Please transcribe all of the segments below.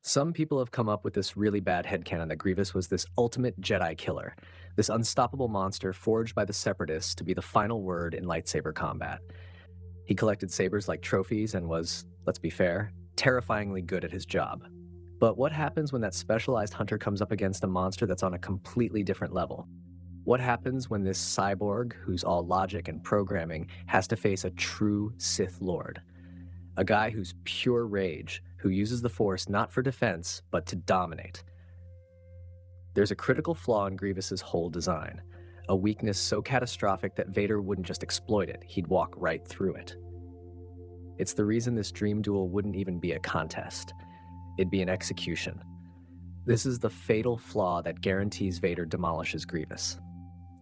Some people have come up with this really bad headcanon that Grievous was this ultimate Jedi killer, this unstoppable monster forged by the Separatists to be the final word in lightsaber combat. He collected sabers like trophies and was, let's be fair, terrifyingly good at his job. But what happens when that specialized hunter comes up against a monster that's on a completely different level? What happens when this cyborg, who's all logic and programming, has to face a true Sith Lord? A guy who's pure rage, who uses the Force not for defense, but to dominate. There's a critical flaw in Grievous's whole design, a weakness so catastrophic that Vader wouldn't just exploit it, he'd walk right through it. It's the reason this dream duel wouldn't even be a contest. It'd be an execution. This is the fatal flaw that guarantees Vader demolishes Grievous.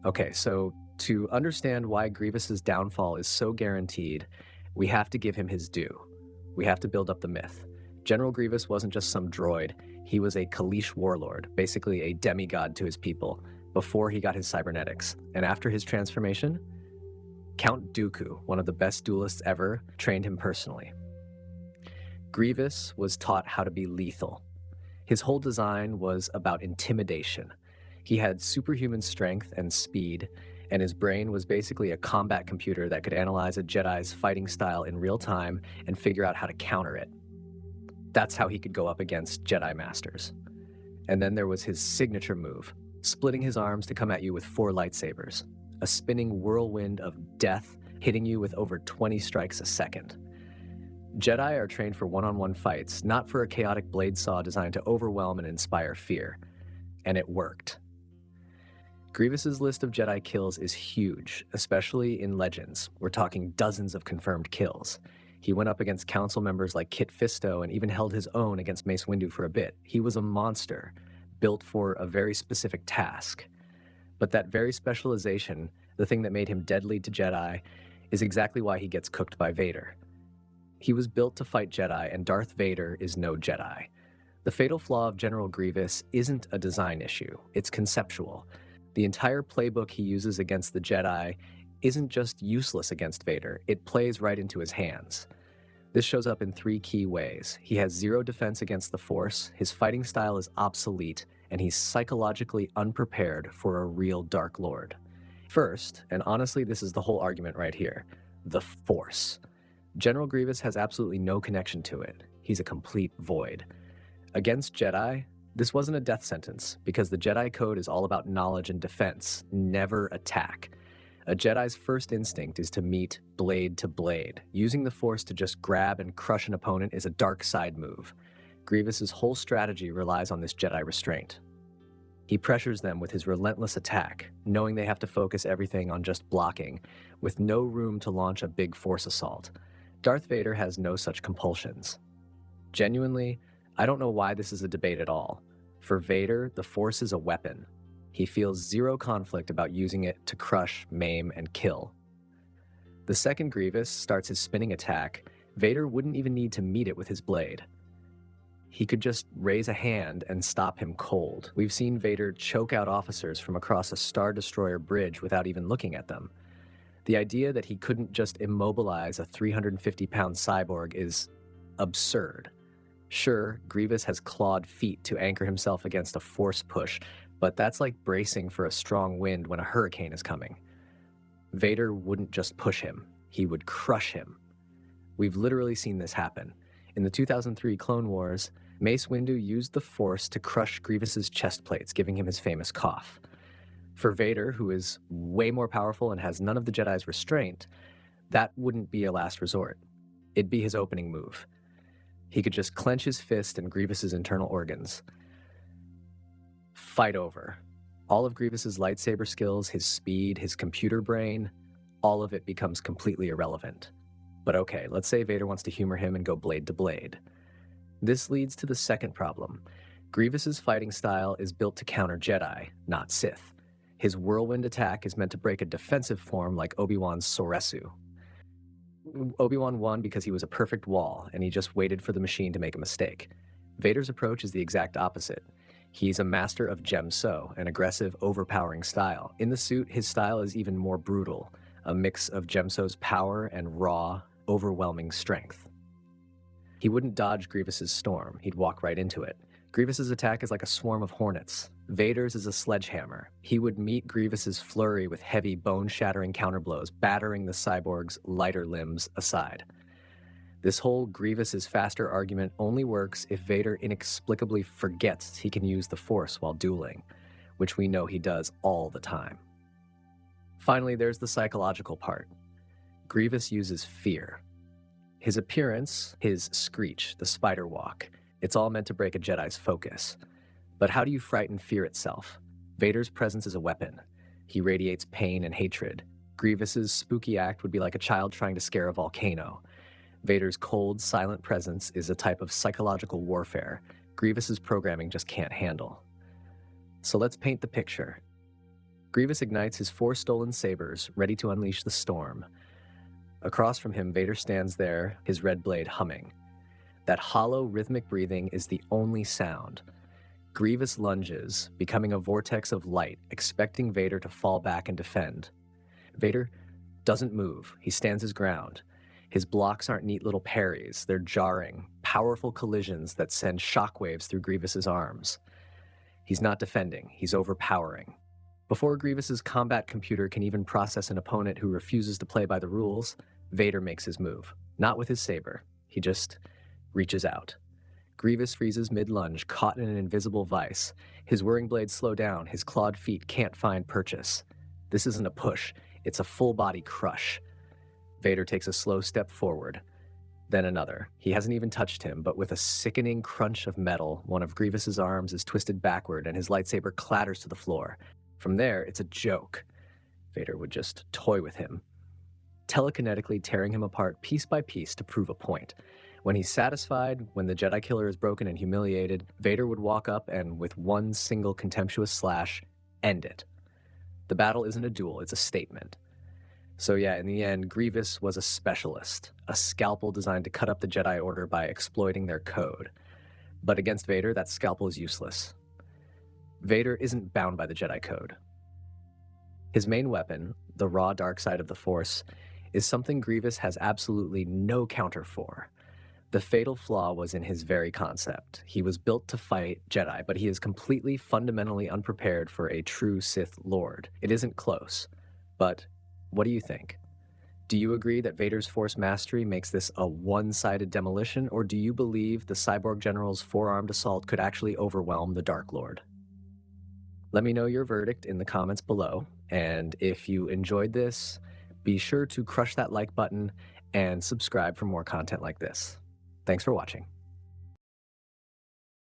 Okay, so to understand why Grievous's downfall is so guaranteed, we have to give him his due. We have to build up the myth. General Grievous wasn't just some droid, he was a Kaleesh warlord, basically a demigod to his people, before he got his cybernetics. And after his transformation, Count Dooku, one of the best duelists ever, trained him personally. Grievous was taught how to be lethal. His whole design was about intimidation. He had superhuman strength and speed, and his brain was basically a combat computer that could analyze a Jedi's fighting style in real time and figure out how to counter it. That's how he could go up against Jedi Masters. And then there was his signature move, splitting his arms to come at you with 4 lightsabers, a spinning whirlwind of death hitting you with over 20 strikes a second. Jedi are trained for one-on-one fights, not for a chaotic blade saw designed to overwhelm and inspire fear. And it worked. Grievous's list of Jedi kills is huge, especially in Legends. We're talking dozens of confirmed kills. He went up against council members like Kit Fisto and even held his own against Mace Windu for a bit. He was a monster, built for a very specific task. But that very specialization, the thing that made him deadly to Jedi, is exactly why he gets cooked by Vader. He was built to fight Jedi, and Darth Vader is no Jedi. The fatal flaw of General Grievous isn't a design issue, it's conceptual. The entire playbook he uses against the Jedi isn't just useless against Vader, it plays right into his hands. This shows up in 3 key ways. He has 0 defense against the Force, his fighting style is obsolete, and he's psychologically unprepared for a real Dark Lord. First, and honestly this is the whole argument right here, the Force. General Grievous has absolutely no connection to it. He's a complete void. Against Jedi, this wasn't a death sentence, because the Jedi Code is all about knowledge and defense, never attack. A Jedi's first instinct is to meet blade to blade. Using the Force to just grab and crush an opponent is a dark side move. Grievous's whole strategy relies on this Jedi restraint. He pressures them with his relentless attack, knowing they have to focus everything on just blocking, with no room to launch a big Force assault. Darth Vader has no such compulsions. Genuinely, I don't know why this is a debate at all. For Vader, the Force is a weapon. He feels 0 conflict about using it to crush, maim, and kill. The second Grievous starts his spinning attack, Vader wouldn't even need to meet it with his blade. He could just raise a hand and stop him cold. We've seen Vader choke out officers from across a Star Destroyer bridge without even looking at them. The idea that he couldn't just immobilize a 350-pound cyborg is absurd. Sure, Grievous has clawed feet to anchor himself against a Force push, but that's like bracing for a strong wind when a hurricane is coming. Vader wouldn't just push him, he would crush him. We've literally seen this happen. In the 2003 Clone Wars, Mace Windu used the Force to crush Grievous's chest plates, giving him his famous cough. For Vader, who is way more powerful and has none of the Jedi's restraint, that wouldn't be a last resort. It'd be his opening move. He could just clench his fist and Grievous's internal organs. Fight over. All of Grievous's lightsaber skills, his speed, his computer brain, all of it becomes completely irrelevant. But okay, let's say Vader wants to humor him and go blade to blade. This leads to the second problem. Grievous's fighting style is built to counter Jedi, not Sith. His whirlwind attack is meant to break a defensive form like Obi-Wan's Soresu. Obi-Wan won because he was a perfect wall, and he just waited for the machine to make a mistake. Vader's approach is the exact opposite. He's a master of Djem So, an aggressive, overpowering style. In the suit, his style is even more brutal, a mix of Djem So's power and raw, overwhelming strength. He wouldn't dodge Grievous's storm, he'd walk right into it. Grievous's attack is like a swarm of hornets. Vader's is a sledgehammer. He would meet Grievous's flurry with heavy, bone-shattering counterblows, battering the cyborg's lighter limbs aside. This whole Grievous is faster argument only works if Vader inexplicably forgets he can use the Force while dueling, which we know he does all the time. Finally, there's the psychological part. Grievous uses fear. His appearance, his screech, the spider walk, it's all meant to break a Jedi's focus. But how do you frighten fear itself? Vader's presence is a weapon. He radiates pain and hatred. Grievous's spooky act would be like a child trying to scare a volcano. Vader's cold, silent presence is a type of psychological warfare Grievous's programming just can't handle. So let's paint the picture. Grievous ignites his 4 stolen sabers, ready to unleash the storm. Across from him, Vader stands there, his red blade humming. That hollow, rhythmic breathing is the only sound. Grievous lunges, becoming a vortex of light, expecting Vader to fall back and defend. Vader doesn't move. He stands his ground. His blocks aren't neat little parries. They're jarring, powerful collisions that send shockwaves through Grievous's arms. He's not defending. He's overpowering. Before Grievous's combat computer can even process an opponent who refuses to play by the rules, Vader makes his move. Not with his saber. He just reaches out. Grievous freezes mid-lunge, caught in an invisible vice. His whirring blades slow down. His clawed feet can't find purchase. This isn't a push. It's a full-body crush. Vader takes a slow step forward, then another. He hasn't even touched him, but with a sickening crunch of metal, one of Grievous's arms is twisted backward and his lightsaber clatters to the floor. From there, it's a joke. Vader would just toy with him, telekinetically tearing him apart piece by piece to prove a point. When he's satisfied, when the Jedi killer is broken and humiliated, Vader would walk up and, with one single contemptuous slash, end it. The battle isn't a duel, it's a statement. So yeah, in the end, Grievous was a specialist, a scalpel designed to cut up the Jedi Order by exploiting their code. But against Vader, that scalpel is useless. Vader isn't bound by the Jedi Code. His main weapon, the raw dark side of the Force, is something Grievous has absolutely no counter for. The Fatal Flaw was in his very concept. He was built to fight Jedi, but he is completely, fundamentally unprepared for a true Sith Lord. It isn't close. But what do you think? Do you agree that Vader's Force mastery makes this a one-sided demolition, or do you believe the cyborg general's four-armed assault could actually overwhelm the Dark Lord? Let me know your verdict in the comments below, and if you enjoyed this, be sure to crush that like button and subscribe for more content like this. Thanks for watching.